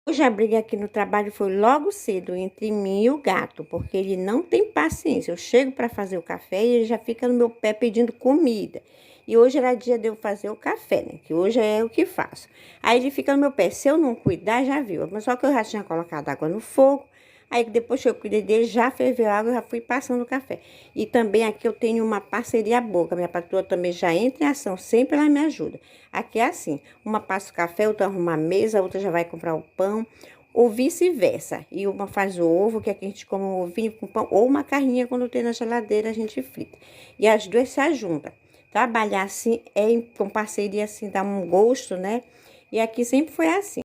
Hoje a briga aqui no trabalho foi logo cedo entre mim e o gato, porque ele não tem paciência. Eu chego para fazer o café e ele já fica no meu pé pedindo comida. E hoje era dia de eu fazer o café, né? Que hoje é o que faço. Aí ele fica no meu pé. Se eu não cuidar, já viu. Mas só que eu já tinha colocado água no fogo. Aí depois que eu cuidei dele, já ferveu a água, eu já fui passando o café. E também aqui eu tenho uma parceria boa, que a minha patroa também já entra em ação, sempre ela me ajuda. Aqui é assim, uma passa o café, outra arruma a mesa, a outra já vai comprar o pão, ou vice-versa. E uma faz o ovo, que aqui a gente come um ovinho com pão, ou uma carninha quando tem na geladeira, a gente frita. E as duas se ajuntam. Trabalhar assim, com parceria assim, dá um gosto, né? E aqui sempre foi assim.